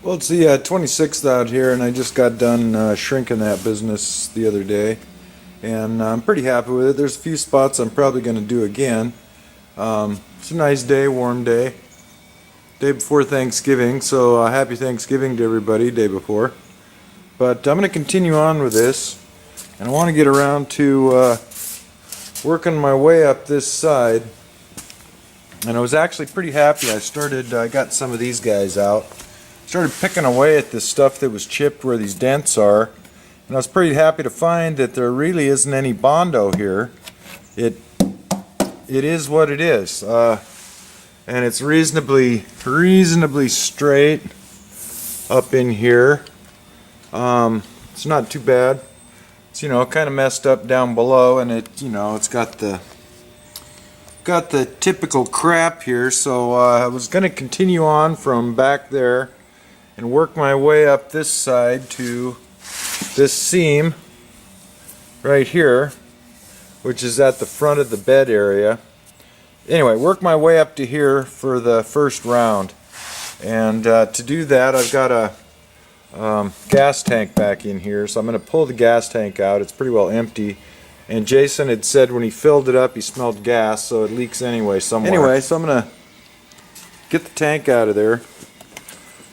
Well, it's the 26th out here, and I just got done shrinking that business the other day, and I'm pretty happy with it. There's a few spots I'm probably going to do again. It's a nice day, warm day. Day before Thanksgiving, so happy Thanksgiving to everybody, day before. But I'm going to continue on with this, and I want to get around to working my way up this side. And I was actually pretty happy. I got some of these guys out. Started picking away at this stuff that was chipped where these dents are, and I was pretty happy to find that there really isn't any Bondo here. It is what it is, and it's reasonably straight up in here. It's not too bad. It's kind of messed up down below, and it's got the typical crap here. So I was going to continue on from back there and work my way up this side to this seam right here, which is at the front of the bed area. Anyway, work my way up to here for the first round, and to do that I've got a gas tank back in here, so I'm going to pull the gas tank out. It's pretty well empty, and Jason had said when he filled it up he smelled gas, so it leaks anyway somewhere. Anyway, so I'm going to get the tank out of there.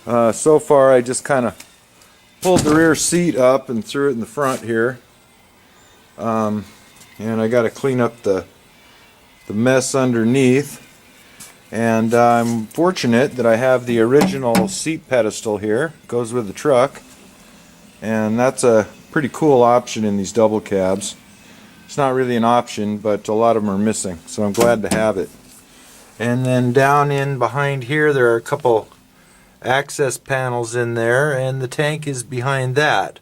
So far I just kind of pulled the rear seat up and threw it in the front here, and I got to clean up the mess underneath. And I'm fortunate that I have the original seat pedestal here. It goes with the truck, and that's a pretty cool option in these double cabs. It's not really an option, but a lot of them are missing, so I'm glad to have it. And then down in behind here there are a couple access panels in there, and the tank is behind that.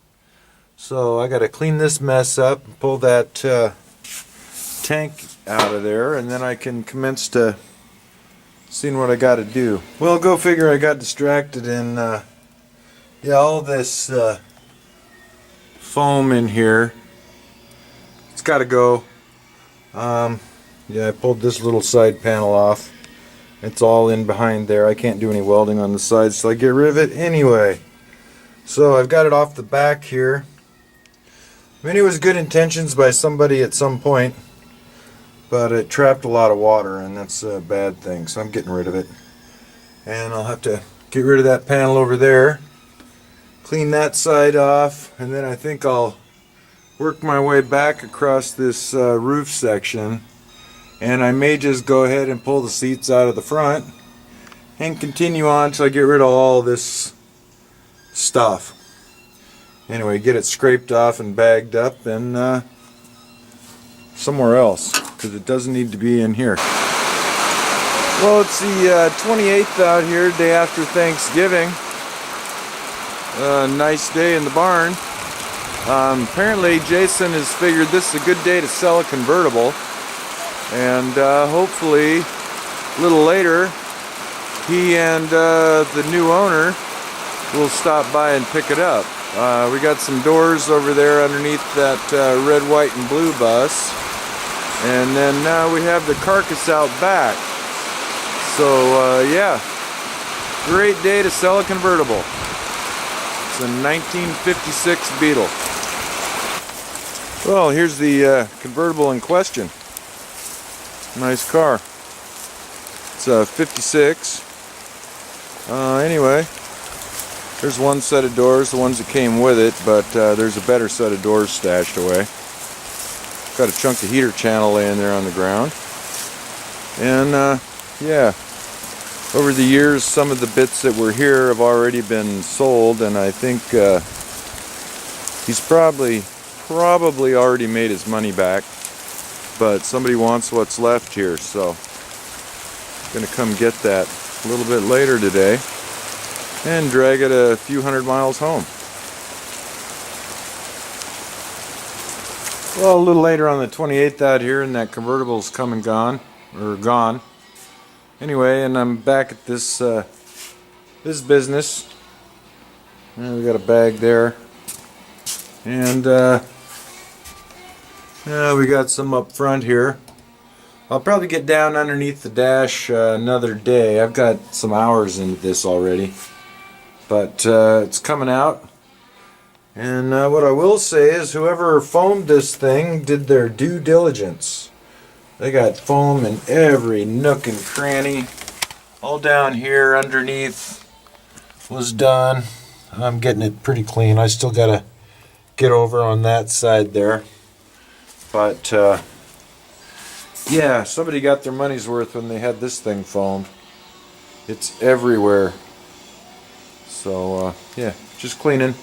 So I got to clean this mess up and pull that tank out of there, and then I can commence to seeing what I got to do. Well, go figure, I got distracted, and yeah, all this foam in here, it's got to go. Yeah, I pulled this little side panel off. It's all in behind there. I can't do any welding on the sides, so I get rid of it anyway. So I've got it off the back here. I mean, it was good intentions by somebody at some point, but it trapped a lot of water, and that's a bad thing, so I'm getting rid of it. And I'll have to get rid of that panel over there, clean that side off, and then I think I'll work my way back across this roof section. And I may just go ahead and pull the seats out of the front and continue on until I get rid of all this stuff. Anyway, get it scraped off and bagged up and somewhere else, because it doesn't need to be in here. Well, it's the 28th out here, day after Thanksgiving. Nice day in the barn. Apparently Jason has figured this is a good day to sell a convertible. And hopefully a little later he and the new owner will stop by and pick it up. We got some doors over there underneath that red, white, and blue bus, and then we have the carcass out back. So yeah, great day to sell a convertible. It's a 1956 Beetle. Well, here's the convertible in question. Nice car. It's a 56. Anyway, there's one set of doors, the ones that came with it, but there's a better set of doors stashed away. Got a chunk of heater channel laying there on the ground. And yeah, over the years some of the bits that were here have already been sold, and I think he's probably already made his money back. But somebody wants what's left here, so I'm going to come get that a little bit later today and drag it a few hundred miles home. Well, a little later on the 28th out here, and that convertible's come and gone, or gone. Anyway, and I'm back at this this business. And we got a bag there, and we got some up front here. I'll probably get down underneath the dash another day. I've got some hours into this already. but it's coming out. And what I will say is whoever foamed this thing did their due diligence. They got foam in every nook and cranny. All down here underneath was done. I'm getting it pretty clean. I still got to get over on that side there. But yeah, somebody got their money's worth when they had this thing foamed. It's everywhere. So yeah, just cleaning.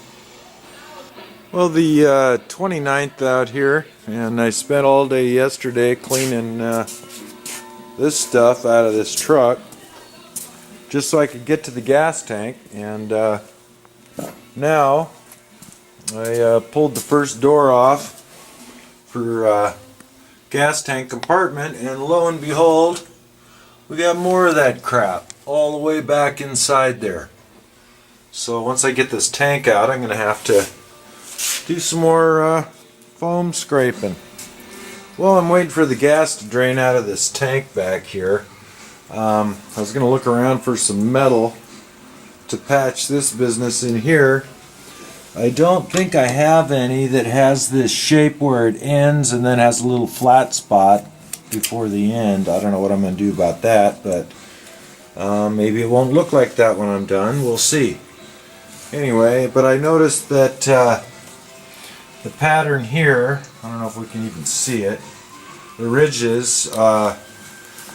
Well, the 29th out here, and I spent all day yesterday cleaning this stuff out of this truck just so I could get to the gas tank. And now I pulled the first door off for gas tank compartment, and lo and behold, we got more of that crap all the way back inside there. So once I get this tank out, I'm going to have to do some more foam scraping. Well, I'm waiting for the gas to drain out of this tank back here. I was going to look around for some metal to patch this business in here. I don't think I have any that has this shape where it ends and then has a little flat spot before the end. I don't know what I'm going to do about that, but maybe it won't look like that when I'm done. We'll see. Anyway, but I noticed that the pattern here, I don't know if we can even see it, the ridges,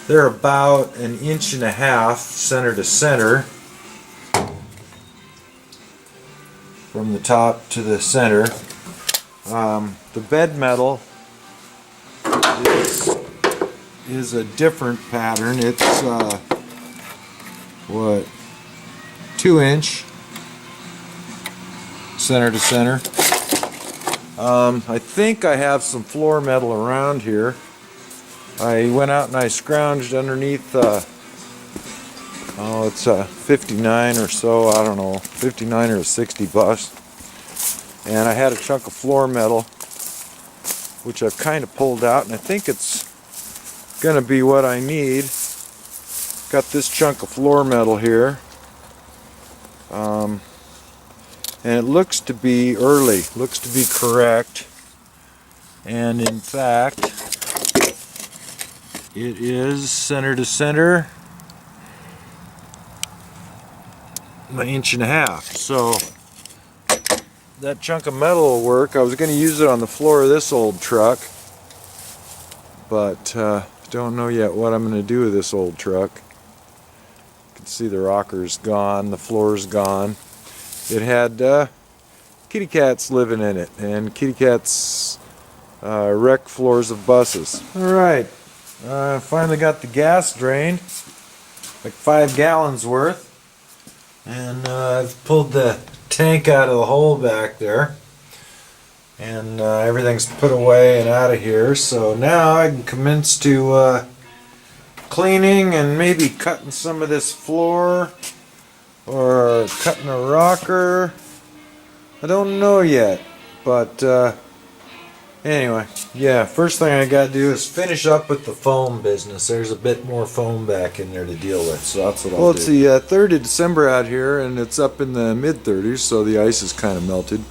they're about 1.5 inches center to center from the top to the center. The bed metal is a different pattern. It's what, 2-inch center to center. I think I have some floor metal around here. I went out and I scrounged underneath, oh, it's 59 or so, I don't know, 59 or 60 bucks. And I had a chunk of floor metal, which I've kind of pulled out, and I think it's going to be what I need. Got this chunk of floor metal here. And it looks to be early, looks to be correct, and in fact it is center to center, 1.5 inches. So that chunk of metal will work. I was going to use it on the floor of this old truck, but don't know yet what I'm going to do with this old truck. You can see the rocker's gone, the floor's gone. It had kitty cats living in it, and kitty cats wreck floors of buses. Alright, finally got the gas drained, like 5 gallons worth, and I've pulled the tank out of the hole back there, and everything's put away and out of here. So now I can commence to cleaning and maybe cutting some of this floor, or cutting a rocker. I don't know yet, but anyway, yeah, first thing I gotta do is finish up with the foam business. There's a bit more foam back in there to deal with, so that's what I'll do. Well, it's the 3rd of December out here, and it's up in the mid-30s, so the ice is kind of melted.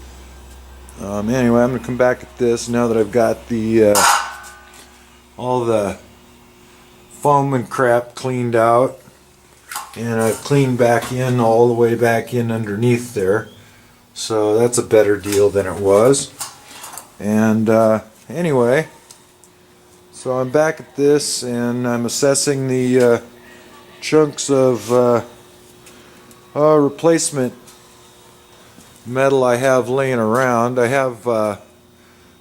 Anyway, I'm gonna come back at this now that I've got the all the foam and crap cleaned out. And I've cleaned back in, all the way back in underneath there. So that's a better deal than it was. And anyway, so I'm back at this, and I'm assessing the chunks of replacement metal I have laying around. I have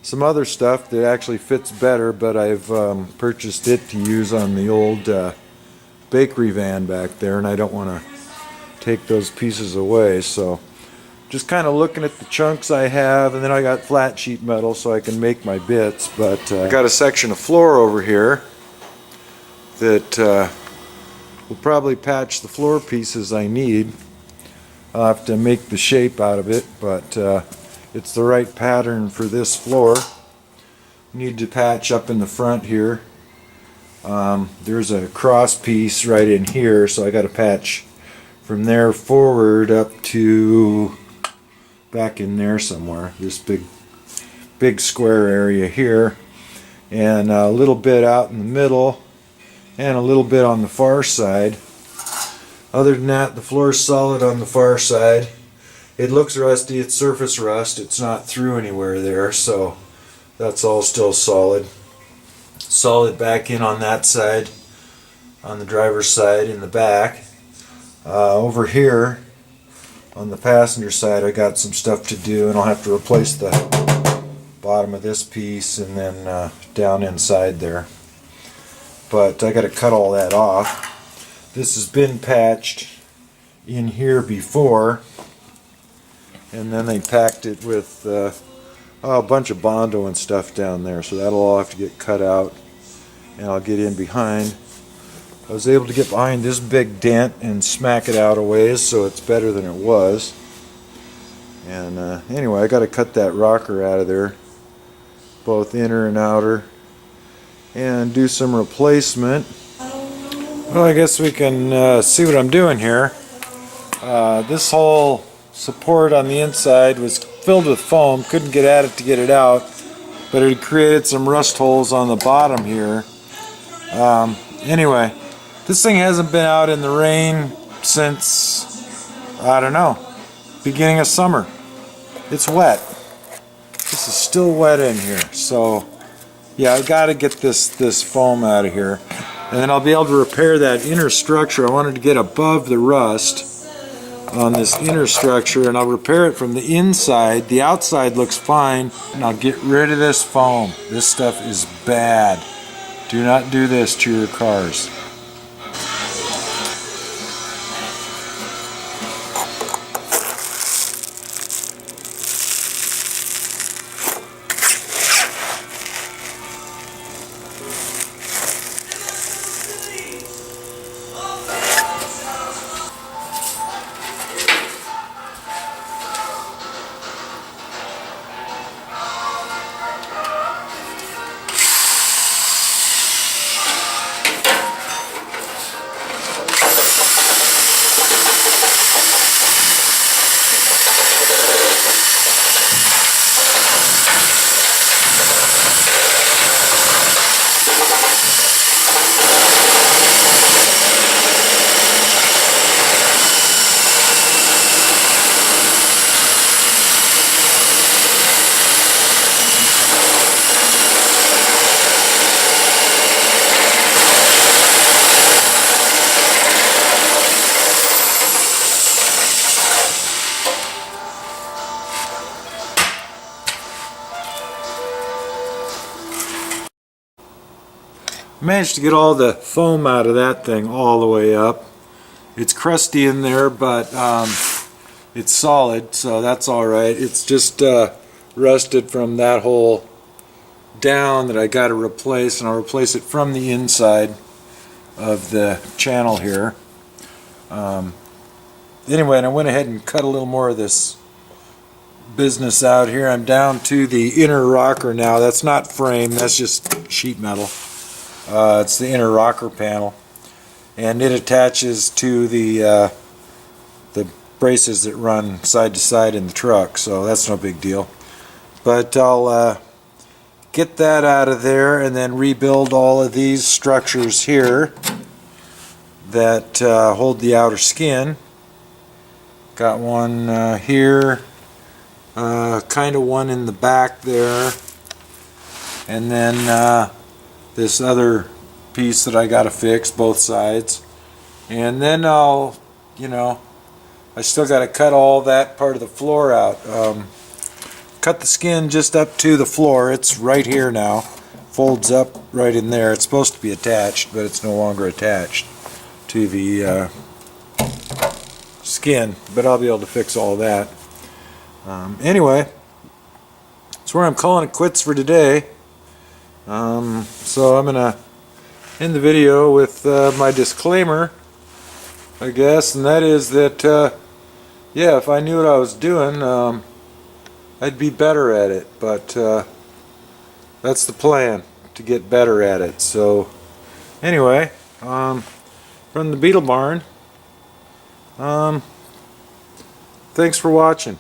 some other stuff that actually fits better, but I've purchased it to use on the old bakery van back there, and I don't want to take those pieces away. So just kind of looking at the chunks I have, and then I got flat sheet metal so I can make my bits. But I got a section of floor over here that will probably patch the floor pieces I need. I'll have to make the shape out of it, but it's the right pattern for this floor. Need to patch up in the front here. There's a cross piece right in here, so I got to patch from there forward up to back in there somewhere, this big square area here, and a little bit out in the middle and a little bit on the far side. Other than that, the floor is solid on the far side. It looks rusty, it's surface rust, it's not through anywhere there, so that's all still solid. Solid back in on that side, on the driver's side in the back. Over here on the passenger side, I got some stuff to do, and I'll have to replace the bottom of this piece and then down inside there. But I got to cut all that off. This has been patched in here before, and then they packed it with a bunch of Bondo and stuff down there, so that'll all have to get cut out, and I'll get in behind. I was able to get behind this big dent and smack it out a ways, so it's better than it was. And anyway, I got to cut that rocker out of there, both inner and outer, and do some replacement. Well, I guess we can see what I'm doing here. This whole support on the inside was filled with foam, couldn't get at it to get it out, but it created some rust holes on the bottom here. Anyway, this thing hasn't been out in the rain since, I don't know, beginning of summer. It's wet. This is still wet in here, so yeah, I got to get this foam out of here, and then I'll be able to repair that inner structure. I wanted to get above the rust on this inner structure, and I'll repair it from the inside. The outside looks fine, and I'll get rid of this foam. This stuff is bad. Do not do this to your cars. Managed to get all the foam out of that thing all the way up. It's crusty in there, but it's solid, so that's alright. It's just rusted from that hole down that I got to replace, and I'll replace it from the inside of the channel here. Anyway, and I went ahead and cut a little more of this business out here. I'm down to the inner rocker now. That's not frame, that's just sheet metal. It's the inner rocker panel, and it attaches to the braces that run side to side in the truck, so that's no big deal. But I'll get that out of there and then rebuild all of these structures here that hold the outer skin. Got one here, kind of one in the back there, and then this other piece that I got to fix, both sides. And then I'll, I still got to cut all that part of the floor out. Cut the skin just up to the floor. It's right here now. Folds up right in there. It's supposed to be attached, but it's no longer attached to the skin. But I'll be able to fix all that. Anyway, that's where I'm calling it quits for today. So I'm gonna end the video with my disclaimer, I guess, and that is that yeah, if I knew what I was doing, I'd be better at it, but that's the plan, to get better at it. So anyway, from the Beetle Barn, Thanks for watching.